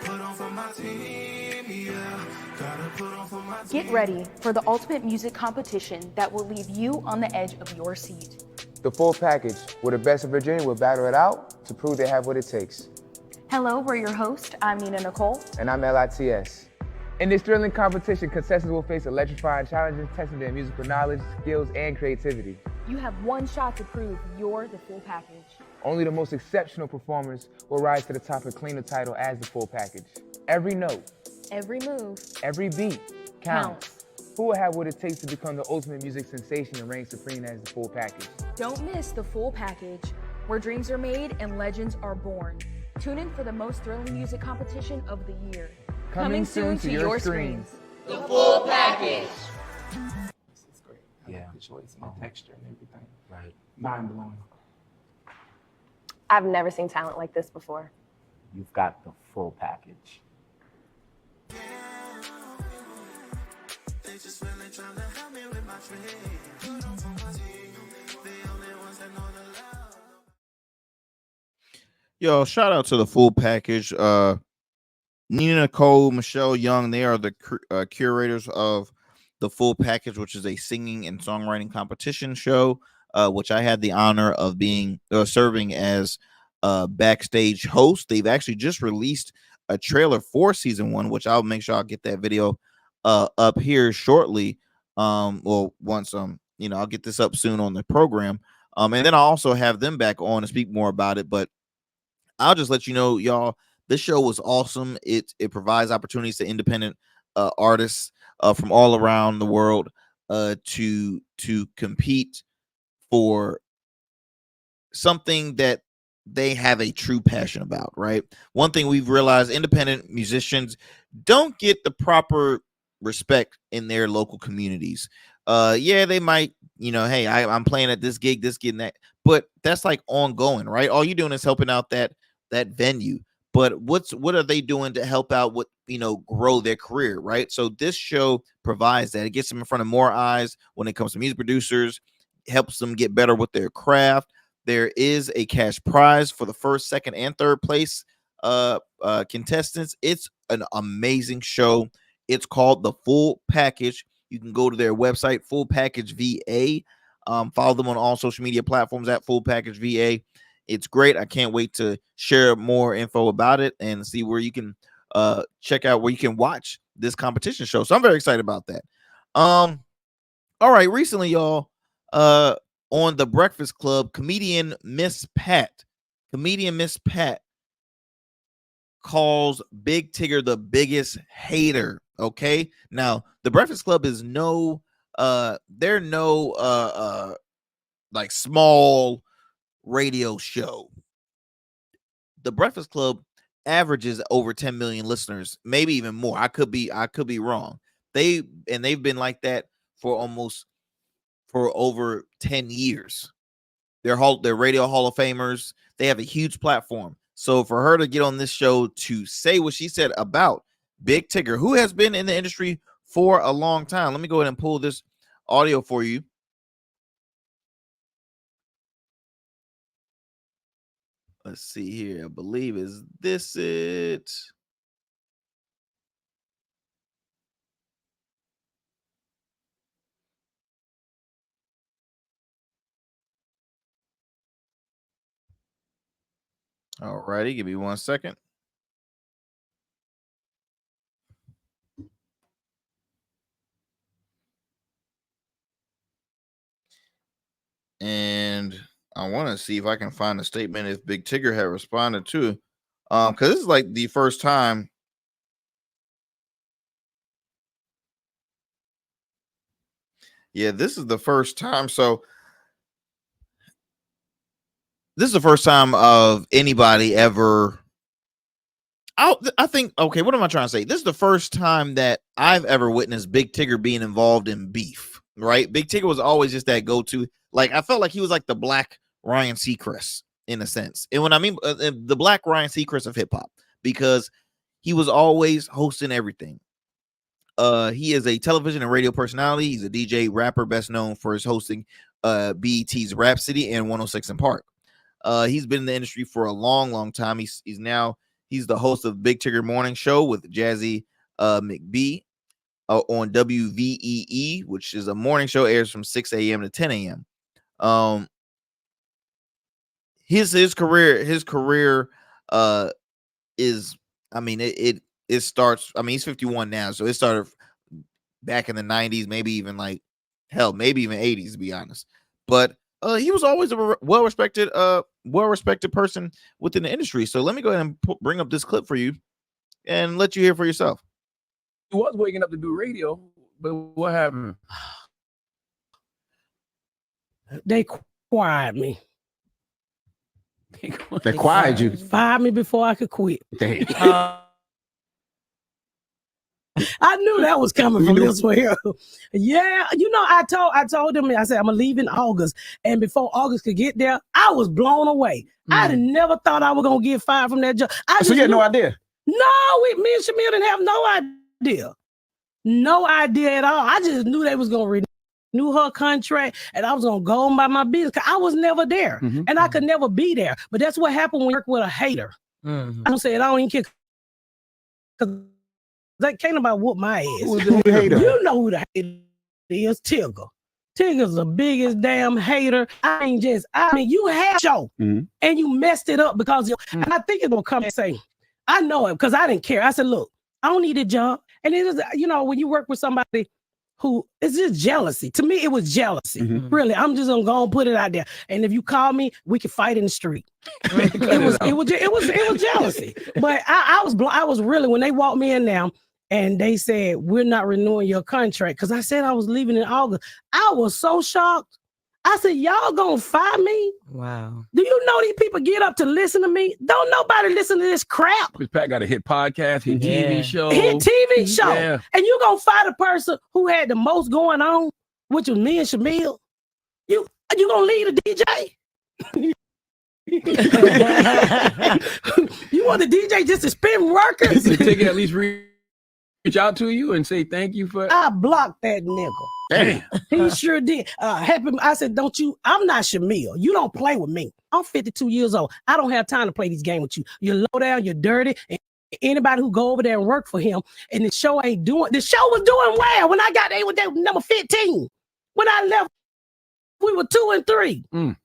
Put on for my team, yeah. Gotta put on for my team. Get ready for the ultimate music competition that will leave you on the edge of your seat. The full package, where the best of Virginia will battle it out to prove they have what it takes. Hello, we're your host. I'm Nina Nicole. And I'm LITS. In this thrilling competition, contestants will face electrifying challenges, testing their musical knowledge, skills, and creativity. You have one shot to prove you're the full package. Only the most exceptional performers will rise to the top and claim the title as the full package. Every note, Every move every beat counts. Who will have what it takes to become the ultimate music sensation and reign supreme as the full package? Don't miss the full package, where dreams are made and legends are born. Tune in for the most thrilling music competition of the year. Coming soon to your screens. The full package. This is great. I like the choice and the texture and everything. Right. Mind blowing. I've never seen talent like this before. You've got the full package. Yo, shout out to the full package. Nina Nicole, Michelle Young, they are the curators of the full package, which is a singing and songwriting competition show, which I had the honor of being serving as backstage host. They've actually just released a trailer for season 1, which I'll make sure I'll get that video up here shortly. Well, once I'll get this up soon on the program. And then I'll also have them back on to speak more about it. But I'll just let you know, y'all, this show was awesome. It provides opportunities to independent artists from all around the world to compete for something that they have a true passion about, right? One thing we've realized, independent musicians don't get the proper respect in their local communities. Yeah, they might, hey, I'm playing at this gig, and that, but that's like ongoing, right? All you're doing is helping out that venue. But what are they doing to help out with, grow their career, right? So this show provides that. It gets them in front of more eyes when it comes to music producers, helps them get better with their craft. There is a cash prize for the first, second, and third place contestants. It's an amazing show. It's called The Full Package. You can go to their website, Full Package VA. Follow them on all social media platforms at Full Package VA. It's great. I can't wait to share more info about it and see where you can check out where you can watch this competition show. So I'm very excited about that. All right. Recently, y'all, on The Breakfast Club, comedian Miss Pat calls Big Tigger the biggest hater. Okay. Now, The Breakfast Club is they're no like small radio show. The Breakfast Club averages over 10 million listeners, maybe even more. I could be wrong. They've been like that for over 10 years. They're radio Hall of Famers. They have a huge platform. So for her to get on this show to say what she said about Big Tigger, who has been in the industry for a long time. Let me go ahead and pull this audio for you. Let's see here. I believe is this it? All righty, give me 1 second. And I want to see if I can find a statement if Big Tigger had responded to, because this is like the first time. Yeah, this is the first time. So this is the first time of anybody ever. I think, okay, what am I trying to say? This is the first time that I've ever witnessed Big Tigger being involved in beef, right? Big Tigger was always just that go-to. Like, I felt like he was like the black Ryan Seacrest in a sense. And when I mean the black Ryan Seacrest of hip hop, because he was always hosting everything. He is a television and radio personality. He's a DJ, rapper, best known for his hosting BET's Rhapsody and 106 in Park. He's been in the industry for a long, long time. He's the host of Big Tigger Morning Show with Jazzy McBee on WVEE, which is a morning show, airs from 6 a.m. to 10 a.m. his career is, I mean, it starts, I mean, he's 51 now, so it started back in the 90s, maybe even like hell, maybe even 80s, to be honest. But he was always a well-respected person within the industry. So let me go ahead and bring up this clip for you and let you hear for yourself. He was waking up to do radio, but what happened? They quiet me. They quiet you. Fired me before I could quit. Damn. I knew that was coming from this way. Yeah, you know, I told them, I said, I'm gonna leave in August. And before August could get there, I was blown away. I'd never thought I was gonna get fired from that job. So you had no idea? No, me and Shamil didn't have no idea. No idea at all. I just knew they was gonna renew her contract and I was gonna go on by my business because I was never there. And I could never be there. But that's what happened when you work with a hater. I don't say it, I don't even care. Because that can't nobody whoop my ass. Who's the hater? You know who the hater is, Tigger. Tigger's the biggest damn hater. I mean, you had a show and you messed it up because and I think it's gonna come and say, I know it because I didn't care. I said, look, I don't need a job. And it is, you know, when you work with somebody who it's just jealousy. To me, it was jealousy. Really, I'm just gonna go and put it out there. And if you call me, we can fight in the street. it was jealousy. But I was really, when they walked me in now and they said, we're not renewing your contract, because I said I was leaving in August. I was so shocked. I said, y'all gonna fire me? Wow. Do you know these people get up to listen to me? Don't nobody listen to this crap. Miss Pat got a hit podcast, hit TV show. Hit TV show. Yeah. And you gonna fire the person who had the most going on, which was me and Shamil? You gonna leave the DJ? You want the DJ just to spin workers? Take it, at least reach out to you and say thank you for. I blocked that nigga. Damn. He sure did. I said, I'm not Shamil. You don't play with me. I'm 52 years old. I don't have time to play this game with you. You're low down, you're dirty. And anybody who go over there and work for him, and the show was doing well. When I got there, they were number 15. When I left, we were 2 and 3. You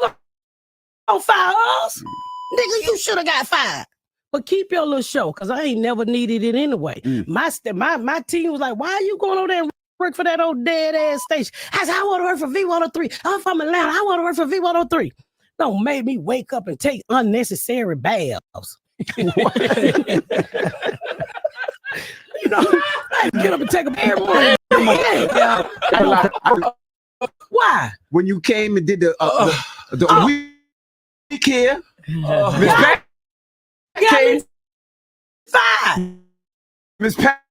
gonna fire us? Nigga, you should have got fired. But keep your little show, because I ain't never needed it anyway. My team was like, why are you going over there and work for that old dead ass station? I said, I want to work for V103. I'm from Atlanta. I want to work for V103. Don't make me wake up and take unnecessary baths. You know, I get up and take a bath every morning. Why? When you came and did the week here, Miss Pat came. Miss Pat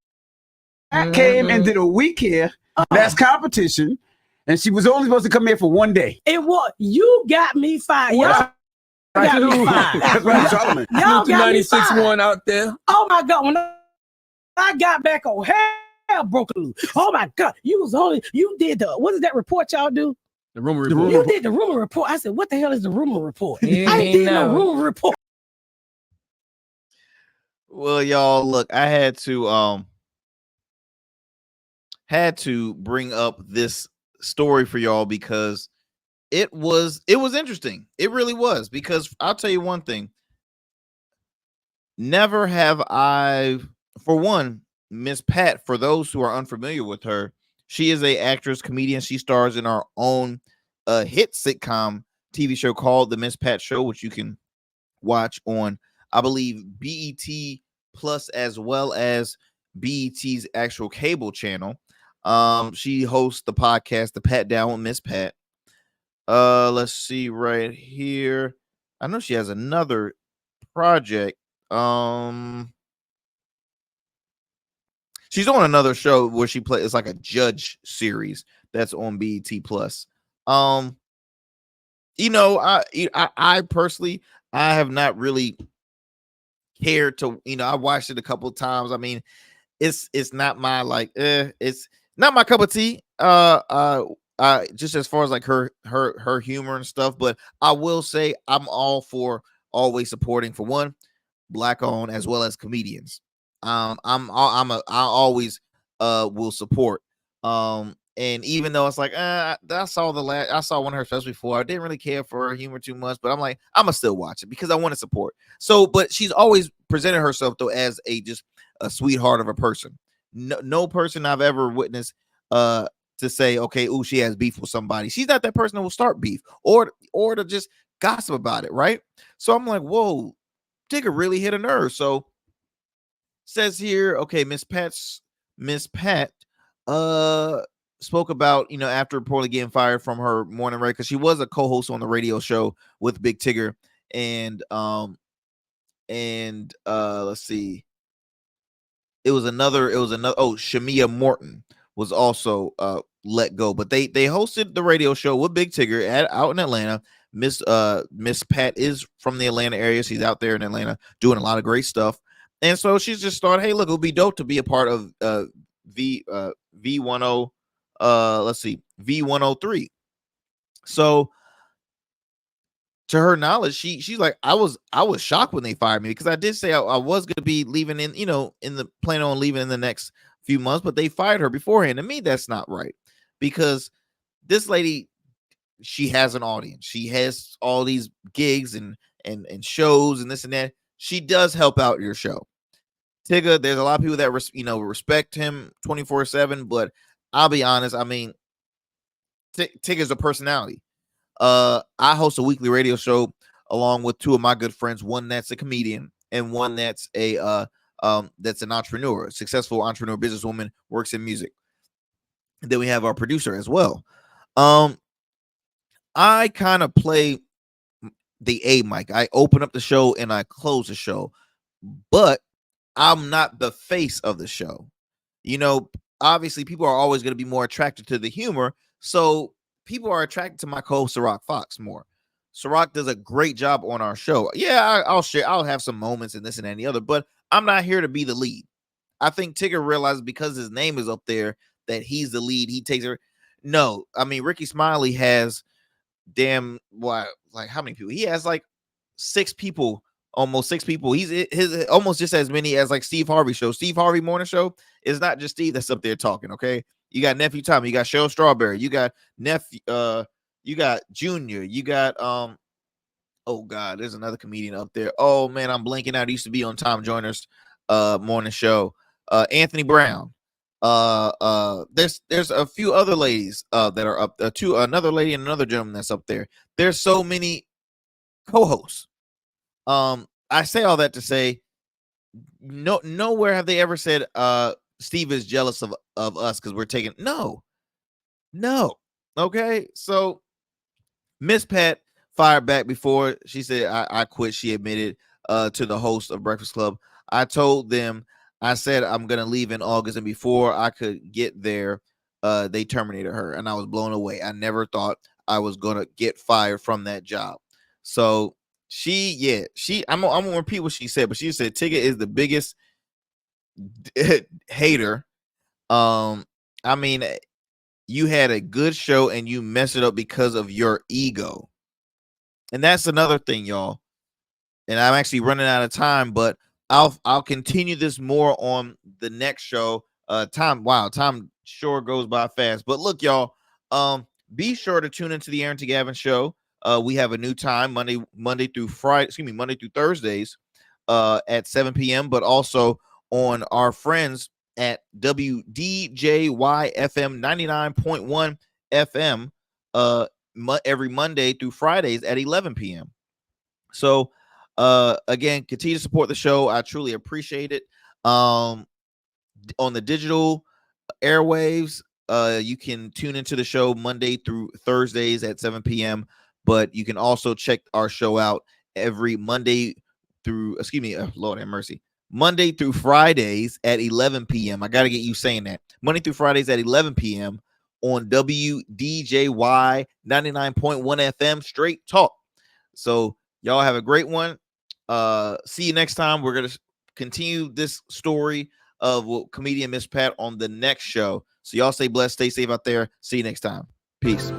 came and did a week here, last competition, and she was only supposed to come here for one day. It was, you got me fired. Y'all got me fired. That's right, Solomon. Y'all got me 96-1 out there. Oh my God, when I got back on, hell broke loose. Oh my God, you did what is that report y'all do? The rumor report. You did the rumor report. I said, what the hell is the rumor report? I ain't did no rumor report. Well, y'all, look, I had to bring up this story for y'all because it was interesting. It really was, because I'll tell you one thing. Never have I, for one, Miss Pat, for those who are unfamiliar with her, she is a actress, comedian. She stars in our own hit sitcom TV show called The Miss Pat Show, which you can watch on, I believe, BET Plus, as well as BET's actual cable channel. She hosts the podcast, The Pat Down with Miss Pat. Let's see right here. I know she has another project. She's on another show where she plays, it's like a judge series that's on BET Plus. You know, I personally, I have not really cared to, I watched it a couple of times. I mean, it's not my it's not my cup of tea. Just as far as like her humor and stuff, but I will say I'm all for always supporting, for one, Black owned as well as comedians. I always will support. And even though it's like, I saw one of her specials before, I didn't really care for her humor too much, but I'm like, I'm gonna still watch it because I want to support. So, but she's always presented herself though as just a sweetheart of a person. No person I've ever witnessed to say, okay, ooh, she has beef with somebody. She's not that person that will start beef or to just gossip about it, right? So I'm like, whoa, Tigger really hit a nerve. So says here, okay, Miss Pat spoke about, after reportedly getting fired from her morning radio, because she was a co-host on the radio show with Big Tigger, and let's see, it was another Shamia Morton was also let go, but they hosted the radio show with Big Tigger out in Atlanta. Miss Pat is from the Atlanta area. She's out there in Atlanta doing a lot of great stuff, and so she's just thought, hey, look, it would be dope to be a part of V10. Let's see, V103. So to her knowledge, she's like, I was shocked when they fired me, because I did say I was going to be leaving in the plan on leaving in the next few months, but they fired her beforehand. To me, that's not right, because this lady, she has an audience. She has all these gigs and shows and this and that. She does help out your show. Tigger, there's a lot of people that respect him 24/7, but I'll be honest, I mean, Tigger's a personality. I host a weekly radio show along with two of my good friends, one that's a comedian and one that's that's an entrepreneur, a successful entrepreneur, businesswoman, works in music. And then we have our producer as well. I kind of play the A mic. I open up the show and I close the show, but I'm not the face of the show. Obviously people are always going to be more attracted to the humor, so people are attracted to my co-host Ciroc Fox more. Ciroc does a great job on our show. Yeah, I'll have some moments and this and that and the other, but I'm not here to be the lead. I think Tigger realizes because his name is up there that he's the lead. He takes her. No, I mean, Ricky Smiley has how many people? He has like almost six people. He's his almost just as many as like Steve Harvey show. Steve Harvey morning show is not just Steve that's up there talking. Okay, you got Nephew Tommy, you got Cheryl Strawberry, you got you got Junior, you got oh god, there's another comedian up there. Oh man, I'm blanking out. He used to be on Tom Joyner's morning show. Anthony Brown. There's a few other ladies that are up another lady and another gentleman that's up there. There's so many co-hosts. I say all that to say, nowhere have they ever said Steve is jealous of us because we're taking no. Okay, so Miss Pat fired back before she said I quit. She admitted to the host of Breakfast Club. I told them, I said I'm gonna leave in August, and before I could get there, they terminated her, and I was blown away. I never thought I was gonna get fired from that job. So I'm gonna repeat what she said, but she said Tigger is the biggest hater. I mean, you had a good show and you messed it up because of your ego. And that's another thing, y'all. And I'm actually running out of time, but I'll continue this more on the next show. Time sure goes by fast. But look, y'all, be sure to tune into the Arrington Gavin show. We have a new time Monday through Thursdays at 7 p.m. but also on our friends at WDJY FM 99.1 FM every Monday through Fridays at 11 p.m. So again, continue to support the show. I truly appreciate it. On the digital airwaves, you can tune into the show Monday through Thursdays at 7 p.m. But you can also check our show out every Monday through, Lord have mercy, Monday through Fridays at 11 p.m. I got to get you saying that. Monday through Fridays at 11 p.m. on WDJY 99.1 FM Straight Talk. So y'all have a great one. See you next time. We're going to continue this story of comedian Miss Pat on the next show. So y'all stay blessed, stay safe out there. See you next time. Peace.